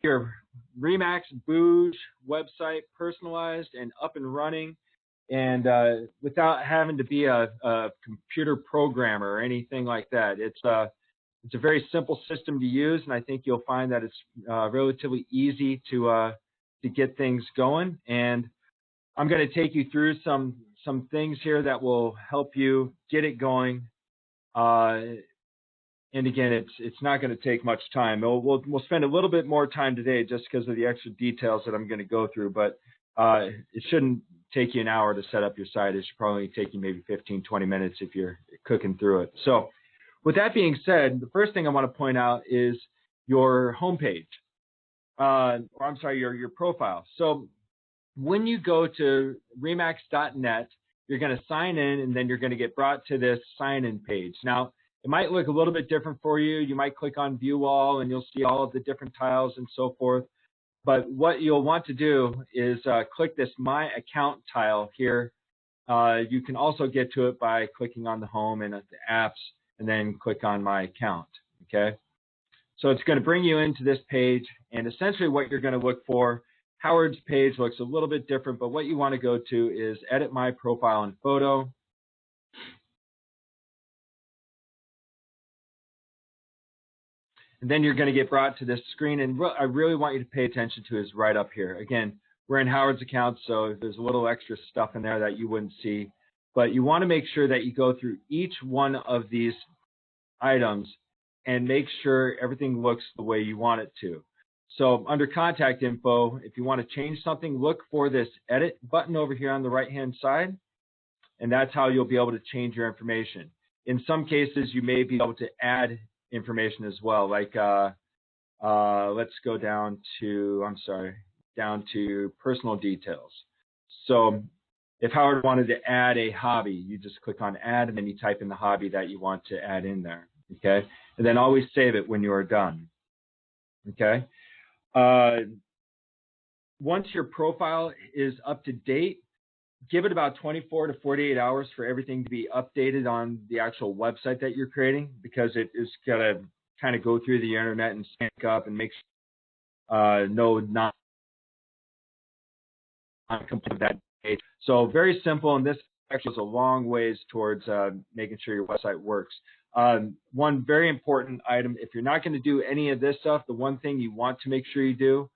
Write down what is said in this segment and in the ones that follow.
your Remax Booj website personalized and up and running, and without having to be a computer programmer or anything like that. It's a very simple system to use, and I think you'll find that it's relatively easy to get things going. And I'm going to take you through some things here that will help you get it going. And again, it's not going to take much time. We'll spend a little bit more time today just because of the extra details that I'm going to go through, but it shouldn't take you an hour to set up your site. It should probably take you maybe 15, 20 minutes if you're cooking through it. So with that being said, the first thing I want to point out is your homepage, or I'm sorry, your profile. So when you go to remax.net, you're going to sign in, and then you're going to get brought to this sign-in page. Now, it might look a little bit different for you. You might click on View All, and you'll see all of the different tiles and so forth. But what you'll want to do is click this My Account tile here. You can also get to it by clicking on the Home and at the Apps, and then click on My Account, okay? So it's going to bring you into this page, and essentially what you're going to look for, Howard's page looks a little bit different, but what you want to go to is Edit My Profile and Photo. And then you're going to get brought to this screen, and I really want you to pay attention to is right up here. Again, we're in Howard's account, so there's a little extra stuff in there that you wouldn't see. But you want to make sure that you go through each one of these items and make sure everything looks the way you want it to. So under contact info, if you want to change something, look for this edit button over here on the right-hand side, and that's how you'll be able to change your information. In some cases, you may be able to add information as well, like let's go down to, down to personal details. So if Howard wanted to add a hobby, you just click on add, and then you type in the hobby that you want to add in there, okay? And then always save it when you are done, okay? Once your profile is up to date, give it about 24 to 48 hours for everything to be updated on the actual website that you're creating, because it is going to kind of go through the internet and sync up and make sure not complete that page. So very simple, and this actually goes a long ways towards making sure your website works. One very important item, if you're not going to do any of this stuff, the one thing you want to make sure you do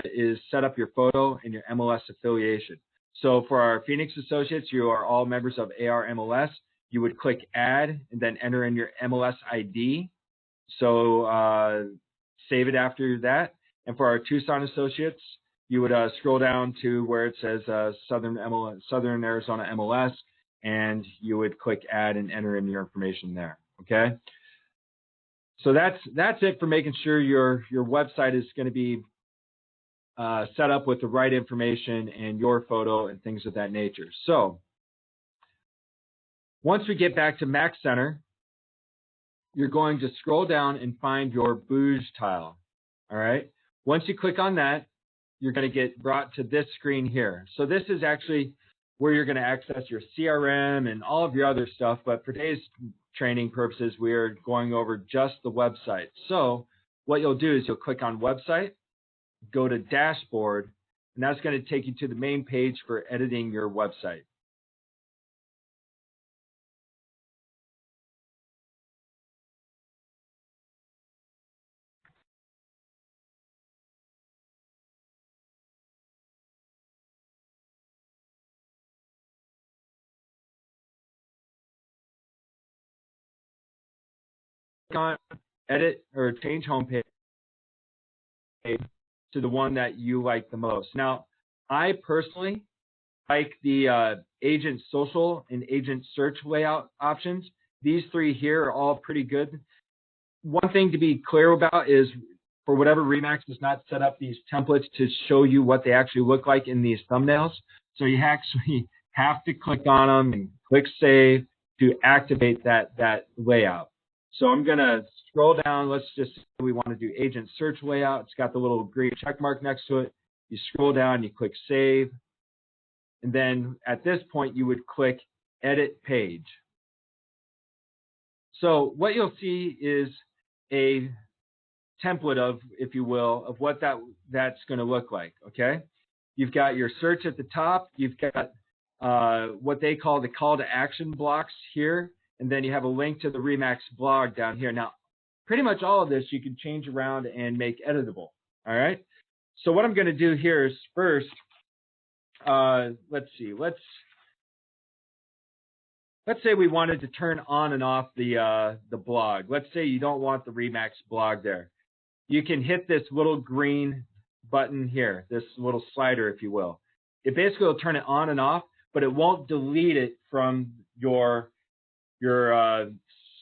is set up your photo and your MLS affiliation. So for our Phoenix associates, you are all members of AR MLS. You would click Add and then enter in your MLS ID. So save it after that. And for our Tucson associates, you would scroll down to where it says Southern Arizona MLS, and you would click Add and enter in your information there. Okay. So that's it for making sure your website is going to be set up with the right information and your photo and things of that nature. So once we get back to Mac Center, you're going to scroll down and find your Booj tile. All right. Once you click on that, you're going to get brought to this screen here. So this is actually where you're going to access your CRM and all of your other stuff. But for today's training purposes, we're going over just the website. So what you'll do is you'll click on Website, go to Dashboard, and that's going to take you to the main page for editing your website. Click on Edit or Change Homepage to the one that you like the most. Now, I personally like the Agent Social and Agent Search layout options. These three here are all pretty good. One thing to be clear about is, for whatever Remax does not set up these templates to show you what they actually look like in these thumbnails. So you actually have to click on them and click Save to activate that layout. So I'm going to scroll down. Let's just say we want to do Agent Search layout. It's got the little green check mark next to it. You scroll down, you click Save. And then at this point, you would click Edit Page. So what you'll see is a template of, if you will, of what that's going to look like. Okay. You've got your search at the top. You've got what they call the call to action blocks here. And then you have a link to the Remax blog down here. Now, pretty much all of this you can change around and make editable. All right. So what I'm going to do here is first, let's see, let's say we wanted to turn on and off the blog. Let's say you don't want the Remax blog there. You can hit this little green button here, this little slider, if you will. It basically will turn it on and off, but it won't delete it from your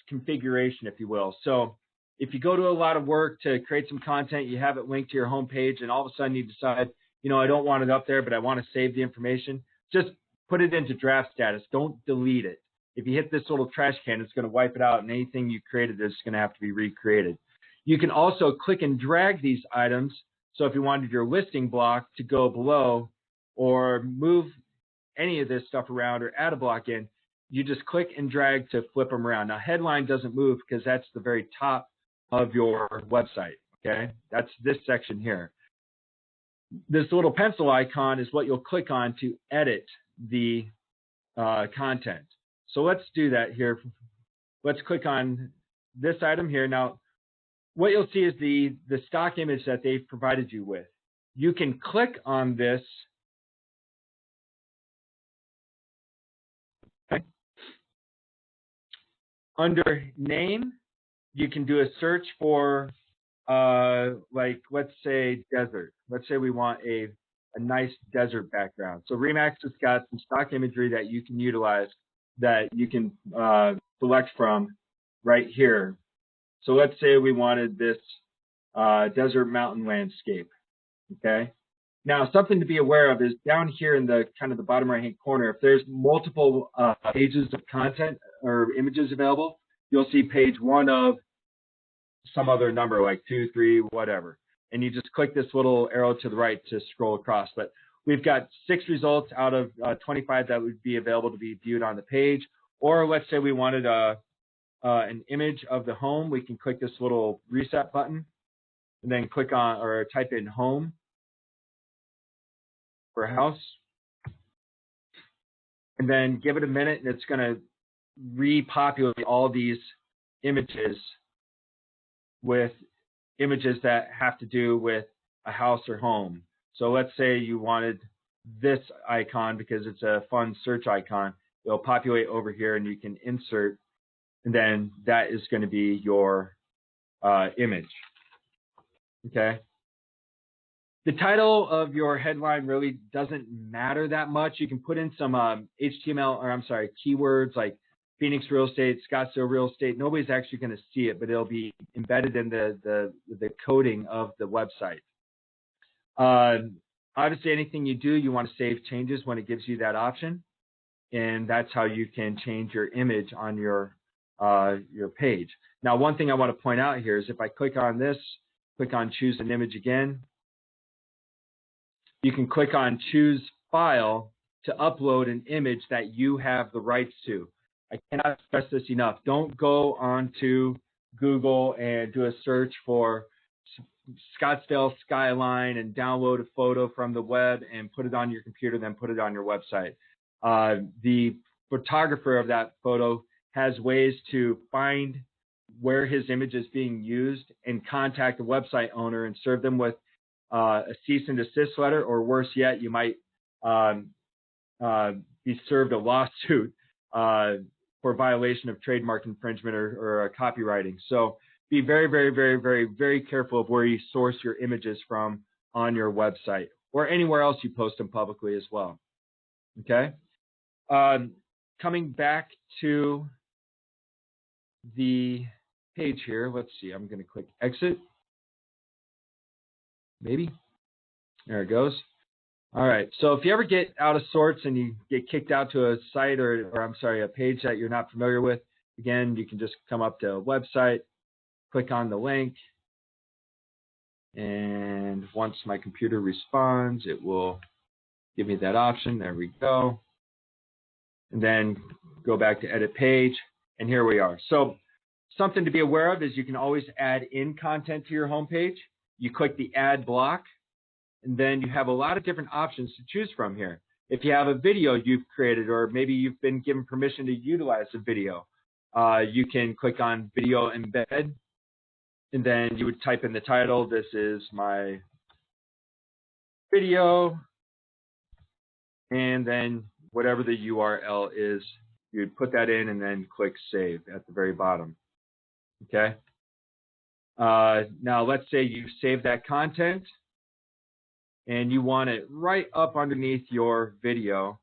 configuration, if you will. So if you go to a lot of work to create some content, you have it linked to your home page, and all of a sudden you decide, you know, I don't want it up there, but I want to save the information, just put it into draft status. Don't delete it. If you hit this little trash can, it's going to wipe it out, and anything you created is going to have to be recreated. You can also click and drag these items. So if you wanted your listing block to go below or move any of this stuff around or add a block in, you just click and drag to flip them around. Now, headline doesn't move because that's the very top of your website, okay? That's this section here. This little pencil icon is what you'll click on to edit the content. So let's do that here. Let's click on this item here. Now, what you'll see is the stock image that they've provided you with. You can click on this. Okay. Under name, you can do a search for, like, let's say desert. Let's say we want a nice desert background. So Remax has got some stock imagery that you can utilize, that you can select from right here. So let's say we wanted this desert mountain landscape, okay? Now, something to be aware of is down here in the kind of the bottom right-hand corner, if there's multiple pages of content or images available, you'll see page 1 of some other number, like 2, 3, whatever. And you just click this little arrow to the right to scroll across. But we've got 6 results out of 25 that would be available to be viewed on the page. Or let's say we wanted an image of the home. We can click this little reset button and then click on or type in home for house. And then give it a minute, and it's going to repopulate all these images with images that have to do with a house or home. So let's say you wanted this icon because it's a fun search icon. It'll populate over here, and you can insert, and then that is going to be your image. Okay. The title of your headline really doesn't matter that much. You can put in some keywords like Phoenix real estate, Scottsdale real estate. Nobody's actually going to see it, but it'll be embedded in the coding of the website. Obviously, anything you do, you want to save changes when it gives you that option, and that's how you can change your image on your page. Now, one thing I want to point out here is if I click on this, click on choose an image again, you can click on choose file to upload an image that you have the rights to. I cannot stress this enough. Don't go onto Google and do a search for Scottsdale skyline and download a photo from the web and put it on your computer, then put it on your website. The photographer of that photo has ways to find where his image is being used and contact the website owner and serve them with a cease and desist letter, or worse yet, you might be served a lawsuit for violation of trademark infringement or copywriting. So be very, very, very, very, very careful of where you source your images from on your website or anywhere else you post them publicly as well. Okay. Coming back to the page here, let's see, I'm going to click exit. Maybe. There it goes. All right. So if you ever get out of sorts and you get kicked out to a site or a page that you're not familiar with, again, you can just come up to a website, click on the link, and once my computer responds, it will give me that option. There we go. And then go back to edit page, and here we are. So Something to be aware of is you can always add in content to your homepage. You click the add block, and then you have a lot of different options to choose from here. If you have a video you've created, or maybe you've been given permission to utilize a video, you can click on video embed, and then you would type in the title. This is my video, and then whatever the URL is, you'd put that in and then click save at the very bottom. Okay. Now let's say you save that content and you want it right up underneath your video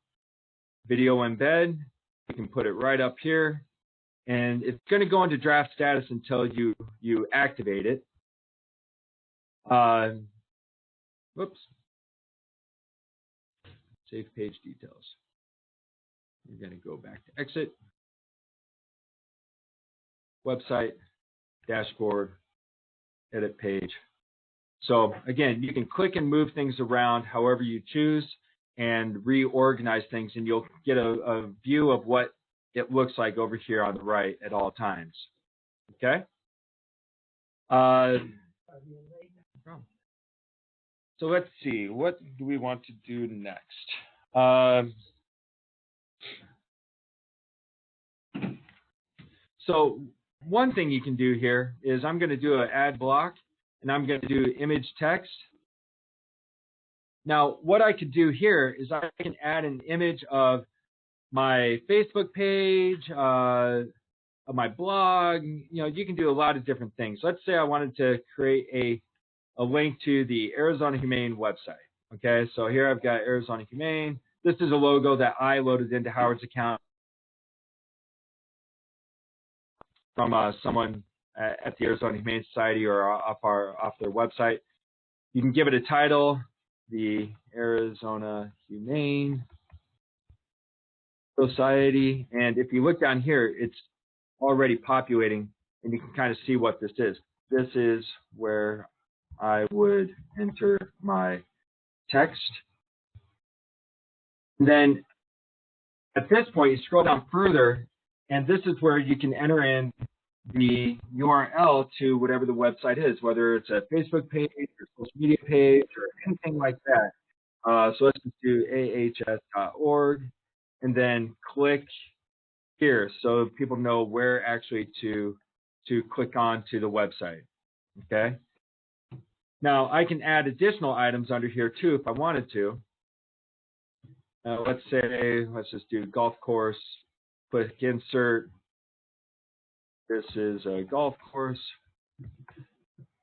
embed. You can put it right up here, and it's going to go into draft status until you activate it. Whoops. Save page details. You're going to go back to exit, website, dashboard, edit page. So again, you can click and move things around however you choose and reorganize things, and you'll get a view of what it looks like over here on the right at all times. Okay? So let's see, what do we want to do next? So one thing you can do here is I'm going to do an add block, and I'm going to do image text. Now, what I could do here is I can add an image of my Facebook page, of my blog. You know, you can do a lot of different things. Let's say I wanted to create a link to the Arizona Humane website. Okay, so here I've got Arizona Humane. This is a logo that I loaded into Howard's account from someone at the Arizona Humane Society or off their website. You can give it a title, the Arizona Humane Society, and if you look down here, it's already populating, and you can kind of see what this is. This is where I would enter my text. And then at this point, you scroll down further, and this is where you can enter in the URL to whatever the website is, whether it's a Facebook page or social media page or anything like that. So let's just do ahs.org and then click here so people know where actually to click on to the website. Okay. Now I can add additional items under here too if I wanted to. Let's just do golf course, click insert. This is a golf course.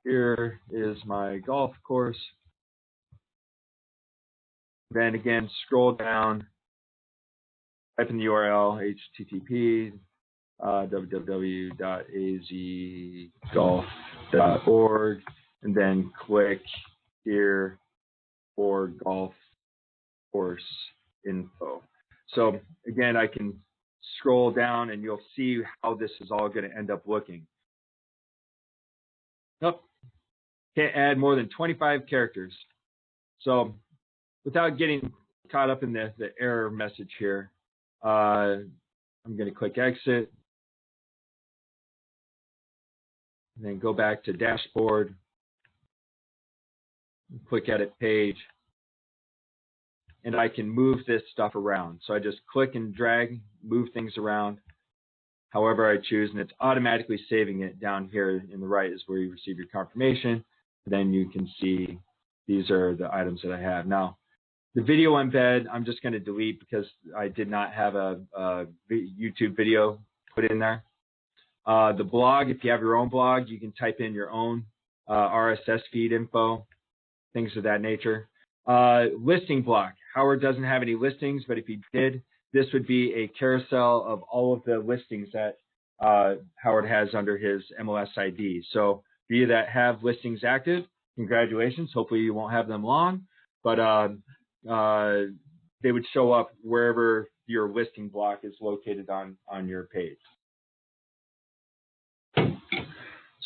Here is my golf course. Then again, scroll down, type in the URL, http www.azgolf.org, and then click here for golf course info. So again, I can scroll down and you'll see how this is all going to end up looking. Nope. Can't add more than 25 characters. So without getting caught up in the error message here, I'm going to click exit, and then go back to dashboard, click edit page, and I can move this stuff around. So I just click and drag, move things around however I choose, and it's automatically saving it down here in the right is where you receive your confirmation. Then you can see these are the items that I have. Now, the video embed, I'm just going to delete because I did not have a YouTube video put in there. The blog, if you have your own blog, you can type in your own RSS feed info, things of that nature. Listing block. Howard doesn't have any listings, but if he did, this would be a carousel of all of the listings that Howard has under his MLS ID. So for you that have listings active, congratulations. Hopefully you won't have them long, but they would show up wherever your listing block is located on your page.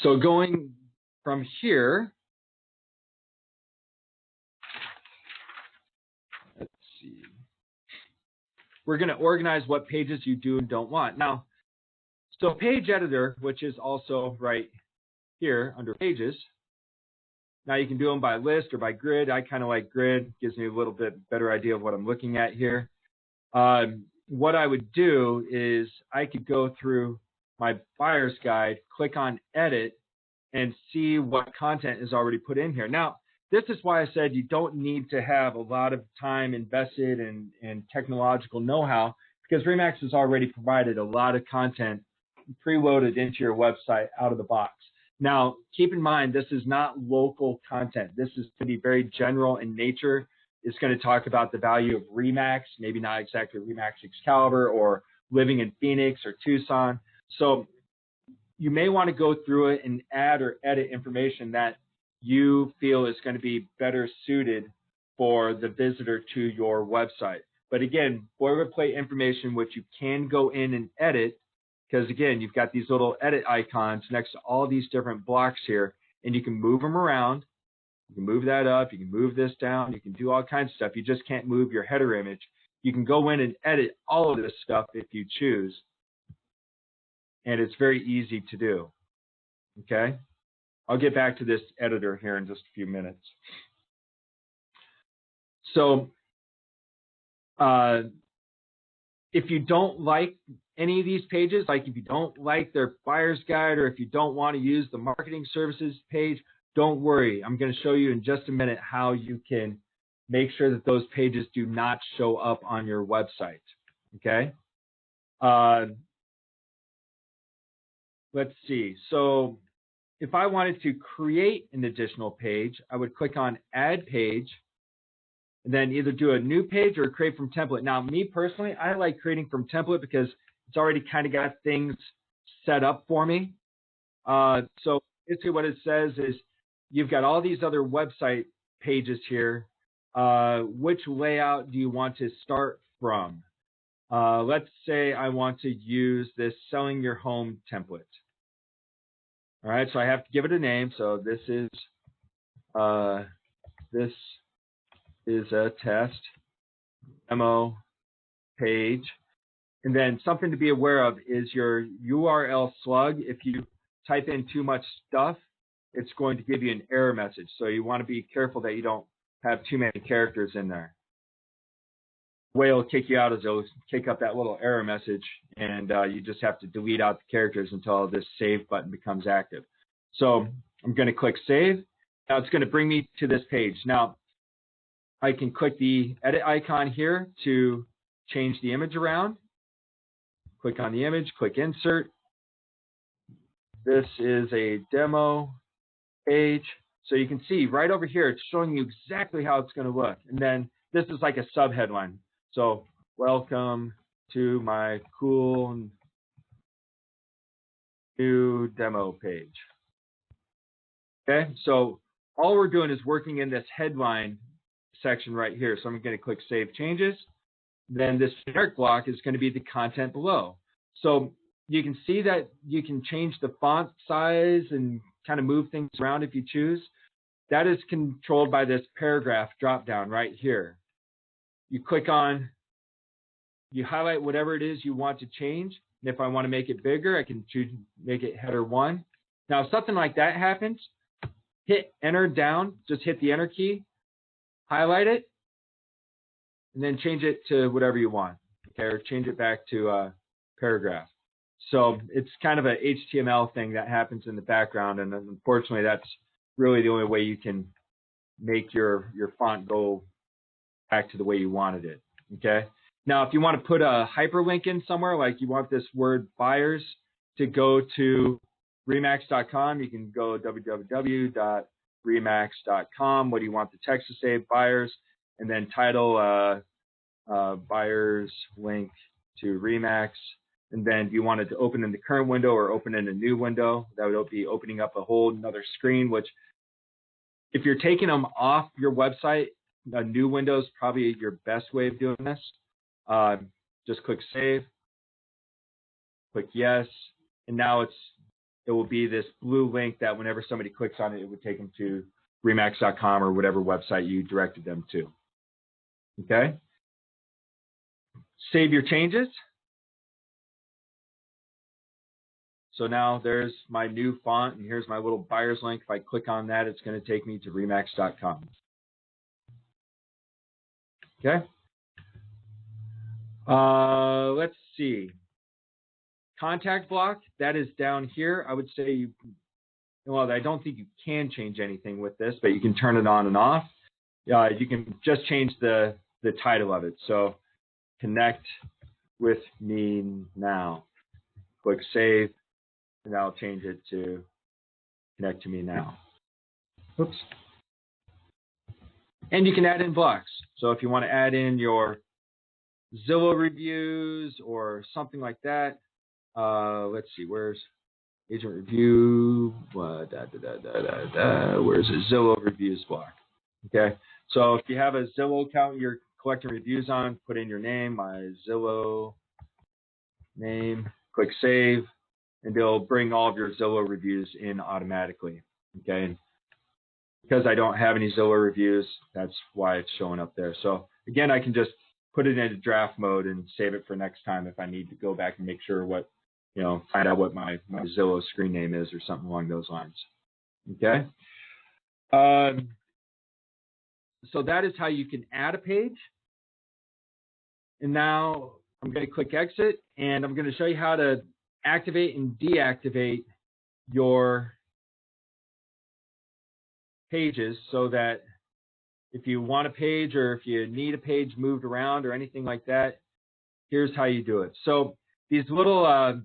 So going from here, let's see. We're going to organize what pages you do and don't want. Now, So page editor, which is also right here under pages. Now you can do them by list or by grid. I kind of like grid, gives me a little bit better idea of what I'm looking at here. What I would do is I could go through my buyer's guide, click on edit, and see what content is already put in here. Now, this is why I said you don't need to have a lot of time invested in technological know-how, because RE/MAX has already provided a lot of content preloaded into your website out of the box. Now, keep in mind, this is not local content. This is to be very general in nature. It's going to talk about the value of RE/MAX, maybe not exactly RE/MAX Excalibur or living in Phoenix or Tucson. So you may want to go through it and add or edit information that you feel is going to be better suited for the visitor to your website. But again, boilerplate information, which you can go in and edit, because again, you've got these little edit icons next to all these different blocks here, and you can move them around. You can move that up, you can move this down, you can do all kinds of stuff. You just can't move your header image. You can go in and edit all of this stuff if you choose, and it's very easy to do, okay? I'll get back to this editor here in just a few minutes. So if you don't like any of these pages, like if you don't like their buyer's guide, or if you don't want to use the marketing services page, don't worry. I'm going to show you in just a minute how you can make sure that those pages do not show up on your website, okay? Let's see. So if I wanted to create an additional page, I would click on Add Page, and then either do a new page or create from template. Now, me personally, I like creating from template because it's already kind of got things set up for me. So basically what it says is you've got all these other website pages here. Which layout do you want to start from? Let's say I want to use this selling your home template. All right, so I have to give it a name. So this is a test demo page. And then something to be aware of is your URL slug. If you type in too much stuff, it's going to give you an error message. So you want to be careful that you don't have too many characters in there. The way it'll kick you out is it'll kick up that little error message, and you just have to delete out the characters until this save button becomes active. So I'm going to click save. Now it's going to bring me to this page. Now I can click the edit icon here to change the image around. Click on the image, click insert. This is a demo page. So you can see right over here, it's showing you exactly how it's going to look. And then this is like a sub headline. So welcome to my cool new demo page. Okay, so all we're doing is working in this headline section right here. So I'm going to click Save Changes. Then this generic block is going to be the content below. So you can see that you can change the font size and kind of move things around if you choose. That is controlled by this paragraph drop down right here. You click on, you highlight whatever it is you want to change. And if I want to make it bigger, I can choose make it header 1. Now, if something like that happens, hit enter down, just hit the enter key, highlight it, and then change it to whatever you want, okay, or change it back to a paragraph. So it's kind of a HTML thing that happens in the background, and unfortunately, that's really the only way you can make your font go back to the way you wanted it, okay? Now, if you want to put a hyperlink in somewhere, like you want this word buyers to go to remax.com, you can go www.remax.com. What do you want the text to say? Buyers, and then title buyers link to Remax. And then do you want it to open in the current window or open in a new window? That would be opening up a whole another screen, which if you're taking them off your website, a new window is probably your best way of doing this. Just click Save, click Yes, and now it will be this blue link that whenever somebody clicks on it, it would take them to remax.com or whatever website you directed them to. Okay? Save your changes. So now there's my new font, and here's my little buyer's link. If I click on that, it's going to take me to remax.com. Okay. Let's see. Contact block, that is down here. I would say, well, I don't think you can change anything with this, but you can turn it on and off. You can just change the title of it. So connect with me now. Click save, and I'll change it to connect to me now. Oops. And you can add in blocks. So if you want to add in your Zillow reviews or something like that, let's see, where's agent review? Where's the Zillow reviews block? Okay, so if you have a Zillow account you're collecting reviews on, put in your name, my Zillow name, click save, and it'll bring all of your Zillow reviews in automatically. Okay, and because I don't have any Zillow reviews, that's why it's showing up there. So again, I can just put it into draft mode and save it for next time if I need to go back and make sure what, find out what my Zillow screen name is or something along those lines. Okay. So that is how you can add a page. And now I'm going to click exit, and I'm going to show you how to activate and deactivate your pages so that if you want a page or if you need a page moved around or anything like that, here's how you do it. So these little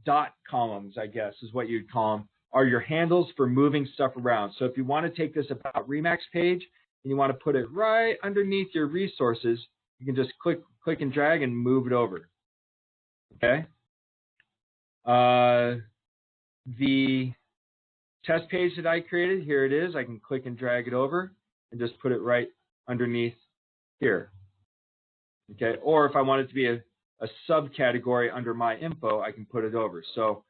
dot columns, I guess is what you'd call them, are your handles for moving stuff around. So if you want to take this About Remax page and you want to put it right underneath your resources, you can just click and drag and move it over. Okay. The test page that I created, here it is. I can click and drag it over and just put it right underneath here. Okay. Or if I want it to be a subcategory under my info, I can put it over. So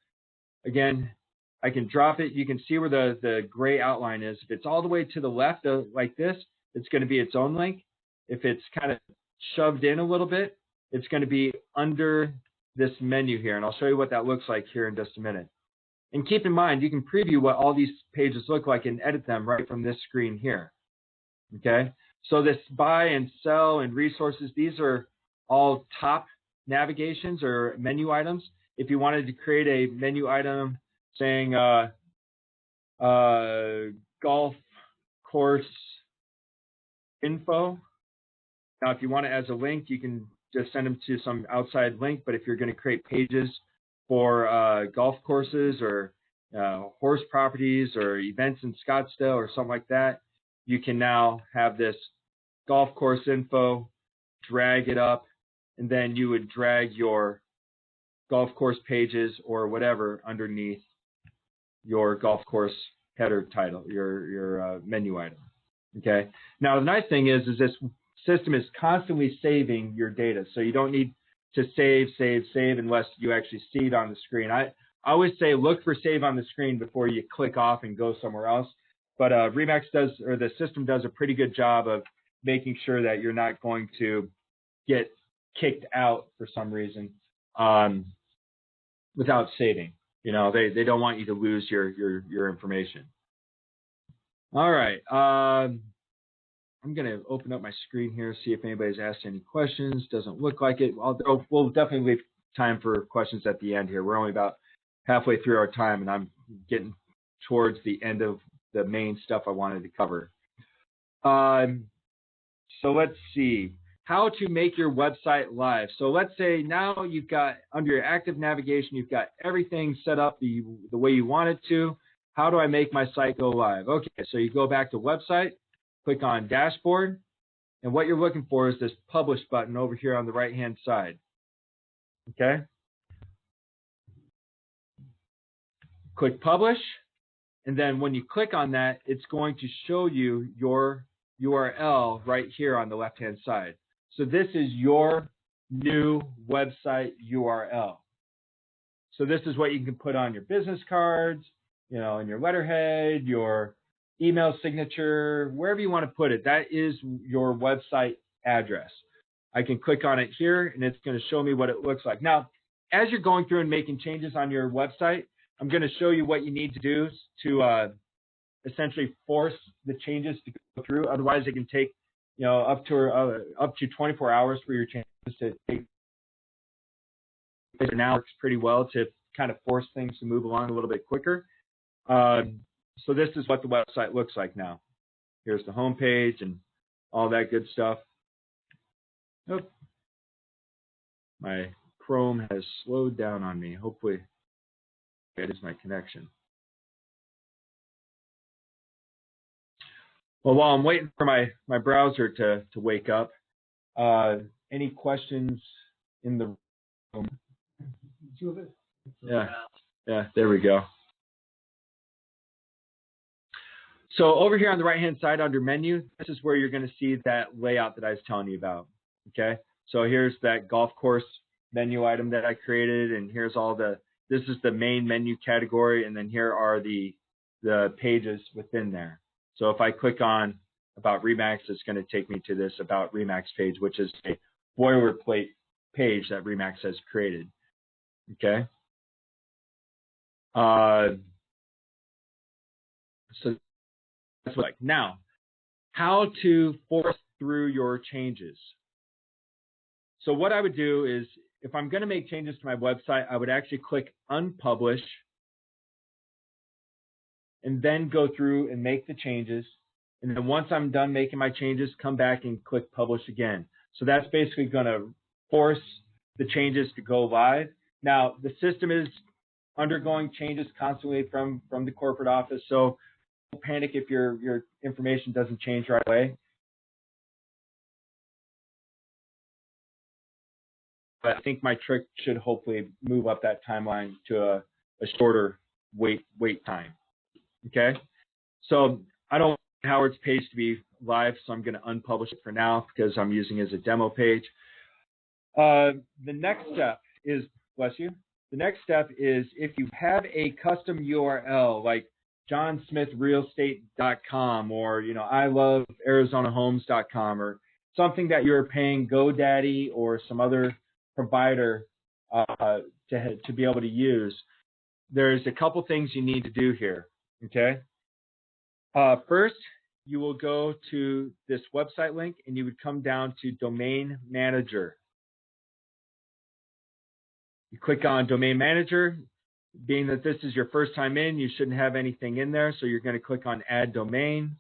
again, I can drop it. You can see where the gray outline is. If it's all the way to the left like this, it's going to be its own link. If it's kind of shoved in a little bit, it's going to be under this menu here. And I'll show you what that looks like here in just a minute. And keep in mind, you can preview what all these pages look like and edit them right from this screen here. Okay. So this buy and sell and resources, these are all top navigations or menu items. If you wanted to create a menu item saying golf course info. Now, if you want it as a link, you can just send them to some outside link. But if you're going to create pages for golf courses or horse properties or events in Scottsdale or something like that, you can now have this golf course info, drag it up, and then you would drag your golf course pages or whatever underneath your golf course header title, your menu item. Okay. Now the nice thing is this system is constantly saving your data, so you don't need to save unless you actually see it on the screen. I always say look for save on the screen before you click off and go somewhere else. But Remax does, or the system does, a pretty good job of making sure that you're not going to get kicked out for some reason without saving. They don't want you to lose your information. All right. I'm going to open up my screen here, see if anybody's asked any questions. Doesn't look like it. We'll definitely leave time for questions at the end here. We're only about halfway through our time, and I'm getting towards the end of the main stuff I wanted to cover. So let's see. How to make your website live. So let's say now you've got, under your active navigation, you've got everything set up the way you want it to. How do I make my site go live? Okay, so you go back to website, click on dashboard, and what you're looking for is this publish button over here on the right-hand side. Okay? Click publish, and then when you click on that, it's going to show you your URL right here on the left-hand side. So this is your new website URL. So this is what you can put on your business cards, in your letterhead, your email signature, wherever you want to put it. That is your website address. I can click on it here, and it's going to show me what it looks like. Now, as you're going through and making changes on your website, I'm going to show you what you need to do to essentially force the changes to go through. Otherwise, it can take up to 24 hours for your changes to take. It now works pretty well to kind of force things to move along a little bit quicker. So this is what the website looks like now. Here's the home page and all that good stuff. Oh, my Chrome has slowed down on me. Hopefully that is my connection. Well, while I'm waiting for my browser to wake up, any questions in the room? Yeah, there we go. So over here on the right-hand side under menu, this is where you're going to see that layout that I was telling you about. Okay, so here's that golf course menu item that I created, and here's this is the main menu category, and then here are the pages within there. So if I click on About Remax, it's going to take me to this About Remax page, which is a boilerplate page that Remax has created. Okay. So that's like now, how to force through your changes. So what I would do is, if I'm going to make changes to my website, I would actually click Unpublish and then go through and make the changes. And then once I'm done making my changes, come back and click Publish again. So that's basically going to force the changes to go live. Now, the system is undergoing changes constantly from the corporate office, so don't panic if your information doesn't change right away. But I think my trick should hopefully move up that timeline to a shorter wait time. Okay, so I don't want Howard's page to be live, so I'm going to unpublish it for now because I'm using it as a demo page. The next step is, bless you, the next step is if you have a custom URL like johnsmithrealestate.com or ilovearizonahomes.com or something that you're paying GoDaddy or some other provider to be able to use, there's a couple things you need to do here. Okay. First, you will go to this website link and you would come down to Domain Manager. You click on Domain Manager. Being that this is your first time in, you shouldn't have anything in there, so you're going to click on Add Domain.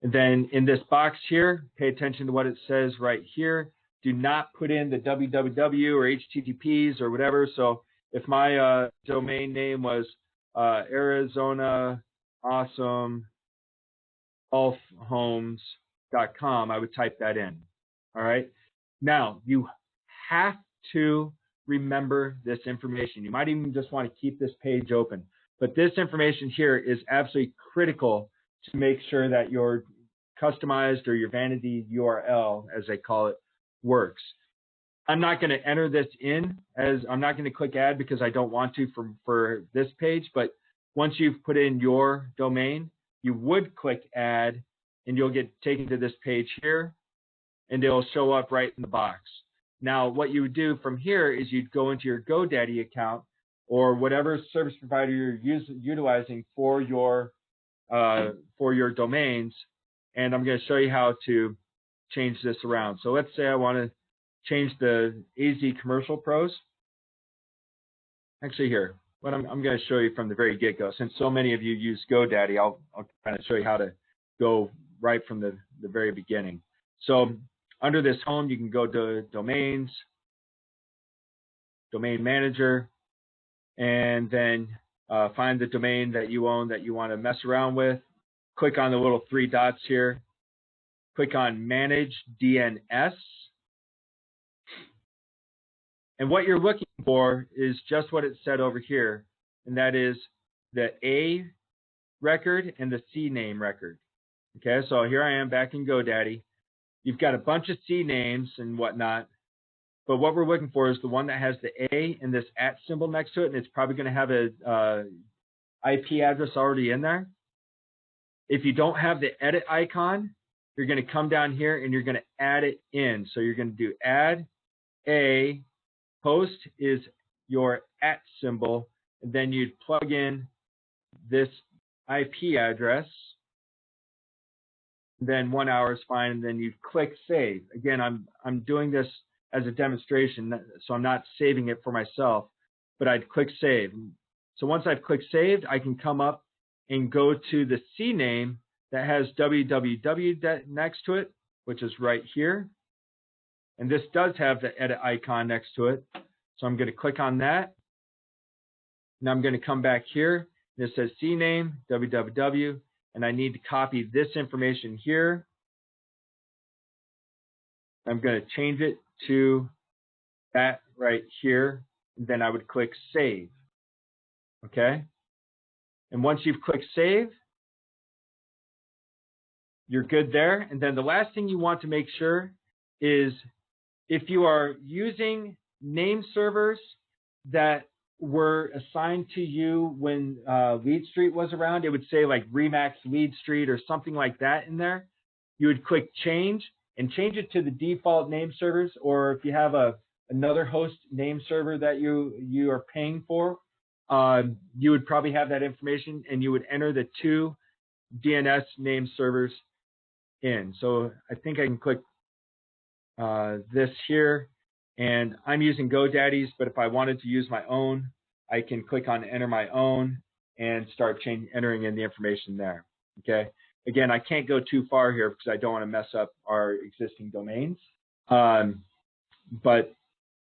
And then in this box here, pay attention to what it says right here. Do not put in the www or HTTPs or whatever. So if my domain name was Arizona Awesome golfhomes.com, I would type that in. All right. Now, you have to remember this information. You might even just want to keep this page open. But this information here is absolutely critical to make sure that your customized or your vanity URL, as they call it, works. I'm not going to enter this in, as I'm not going to click add because I don't want to for this page. But once you've put in your domain, you would click add and you'll get taken to this page here and it'll show up right in the box. Now, what you would do from here is you'd go into your GoDaddy account or whatever service provider you're utilizing for your domains, and I'm going to show you how to change this around. So let's say I want to change the AZ Commercial Pros. Actually, here, what I'm going to show you from the very get-go. Since so many of you use GoDaddy, I'll kind of show you how to go right from the very beginning. So under this home, you can go to Domains, Domain Manager, and then find the domain that you own that you want to mess around with. Click on the little three dots here. Click on Manage DNS. And what you're looking for is just what it said over here, and that is the A record and the C name record. Okay, so here I am back in GoDaddy. You've got a bunch of C names and whatnot, but what we're looking for is the one that has the A and this @ symbol next to it, and it's probably going to have a IP address already in there. If you don't have the edit icon, you're going to come down here and you're going to add it in. So you're going to do add, a host is your @ symbol, and then you'd plug in this IP address. Then 1 hour is fine, and then you click save. Again, I'm doing this as a demonstration, so I'm not saving it for myself, but I'd click save. So once I've clicked saved, I can come up and go to the CNAME that has www next to it, which is right here. And this does have the edit icon next to it. So I'm going to click on that. Now I'm going to come back here. And it says CNAME, www, and I need to copy this information here. I'm going to change it to that right here. And then I would click save. Okay? And once you've clicked save, you're good there. And then the last thing you want to make sure is if you are using name servers that were assigned to you when Lead Street was around, it would say like Remax Lead Street or something like that in there. You would click change and change it to the default name servers, or if you have another host name server that you are paying for, you would probably have that information, and you would enter the 2 DNS name servers in. So I think I can click this here, and I'm using GoDaddy's, but if I wanted to use my own, I can click on enter my own and start entering in the information there. Okay. Again, I can't go too far here because I don't want to mess up our existing domains. But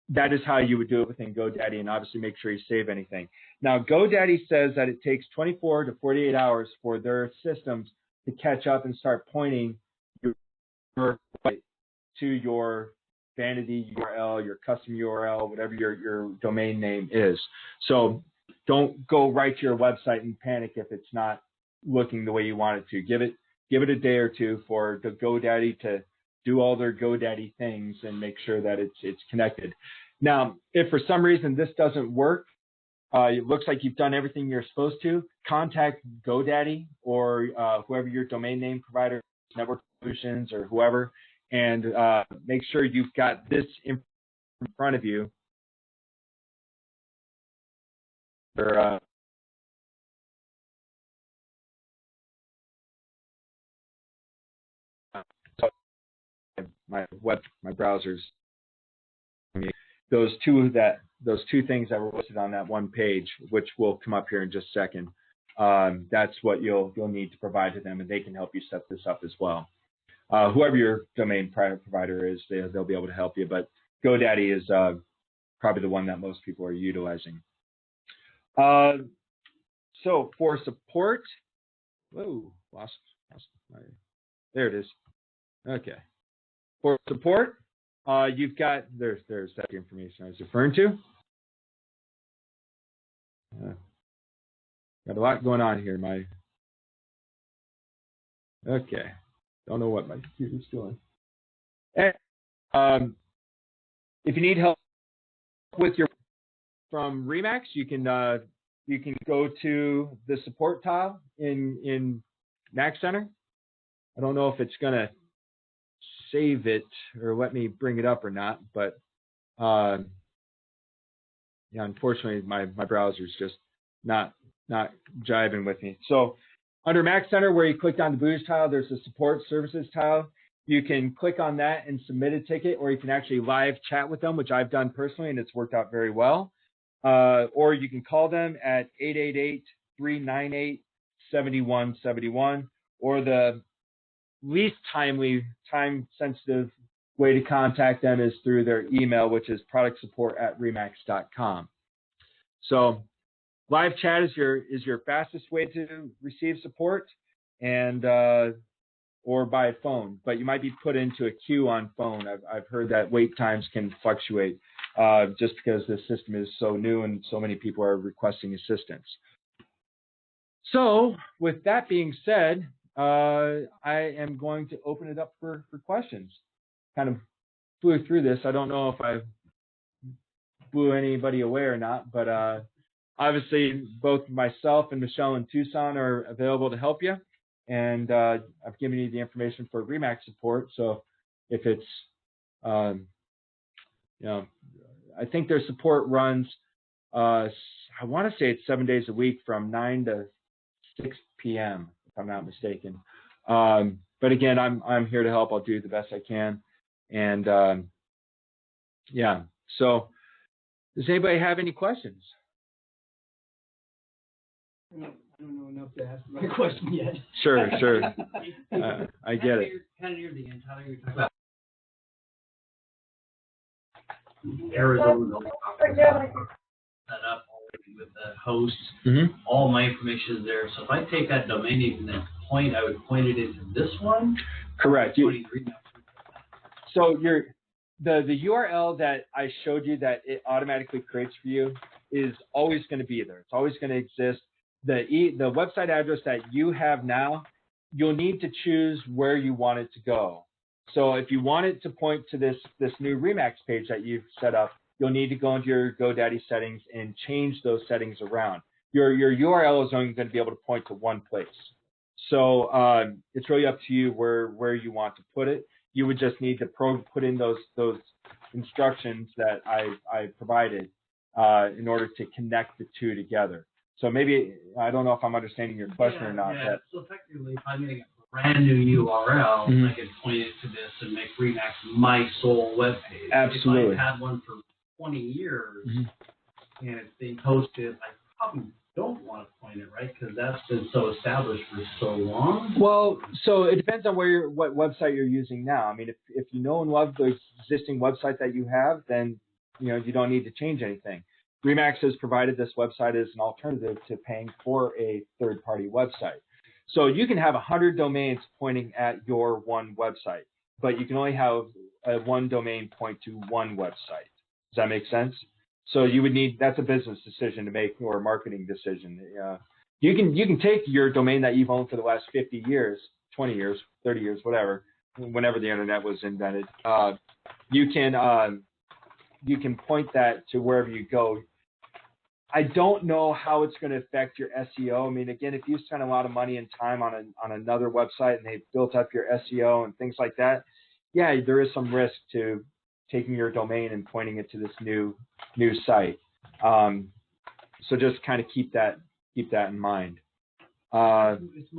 that is how you would do it within GoDaddy, and obviously make sure you save anything. Now, GoDaddy says that it takes 24 to 48 hours for their systems to catch up and start pointing your site to your vanity URL, your custom URL, whatever your domain name is. So don't go right to your website and panic if it's not looking the way you want it to. Give it a day or two for the GoDaddy to do all their GoDaddy things and make sure that it's connected. Now, if for some reason this doesn't work, it looks like you've done everything you're supposed to, contact GoDaddy or whoever your domain name provider, Network Solutions or whoever, and make sure you've got this in front of you. Or, my browsers. Those two things that were listed on that one page, which will come up here in just a second. That's what you'll need to provide to them, and they can help you set this up as well. Whoever your domain provider is, they'll be able to help you. But GoDaddy is probably the one that most people are utilizing. So for support, lost there it is. Okay. For support, you've got there's that information I was referring to. Got a lot going on here. Okay. Don't know what my computer's doing. And, if you need help with your from Remax, you can go to the support tile in Mac Center. I don't know if it's gonna save it or let me bring it up or not, but yeah, unfortunately my browser's just not jiving with me. So under Mac Center, where you clicked on the Booj tile, there's a support services tile. You can click on that and submit a ticket, or you can actually live chat with them, which I've done personally, and it's worked out very well. Or you can call them at 888-398-7171, or the least time-sensitive way to contact them is through their email, which is productsupport@remax.com. So live chat is your fastest way to receive support, and or by phone, but you might be put into a queue on phone. I've heard that wait times can fluctuate just because the system is so new and so many people are requesting assistance. So with that being said, I am going to open it up for questions. Kind of flew through this. I don't know if I blew anybody away or not, but obviously both myself and Michelle in Tucson are available to help you. And I've given you the information for Remax support. So if it's I think their support runs, I want to say it's 7 days a week from 9 to 6 p.m. if I'm not mistaken. But again, I'm here to help. I'll do the best I can. And so does anybody have any questions? I don't know enough to ask my question yet. Sure. I get it. Kind of near the end, Tyler, you're talking about Arizona. Set up already with the host. Mm-hmm. All my information is there. So if I take that domain name and then I would point it into this one. Correct. So the URL that I showed you that it automatically creates for you is always going to be there. It's always going to exist. The website address that you have now, you'll need to choose where you want it to go. So if you want it to point to this new Remax page that you've set up, you'll need to go into your GoDaddy settings and change those settings around. Your URL is only going to be able to point to one place. So it's really up to you where you want to put it. You would just need to put in those instructions that I provided in order to connect the two together. So maybe, I don't know if I'm understanding your question or not. Yeah. So effectively, if I'm getting a brand new URL, mm-hmm. I can point it to this and make Remax my sole web page. Absolutely. If I had one for 20 years mm-hmm. and it's being posted, I probably don't want to point it, right? Because that's been so established for so long. Well, so it depends on what website you're using now. I mean, if you know and love the existing website that you have, then you don't need to change anything. Remax has provided this website as an alternative to paying for a third-party website. So you can have 100 domains pointing at your one website, but you can only have one domain point to one website. Does that make sense? So that's a business decision to make or a marketing decision. You can take your domain that you've owned for the last 50 years, 20 years, 30 years, whatever, whenever the internet was invented. You can point that to wherever you go. I don't know how it's going to affect your SEO. I mean, again, if you spend a lot of money and time on another website and they've built up your SEO and things like that, yeah, there is some risk to taking your domain and pointing it to this new site. So just kind of keep that in mind. It's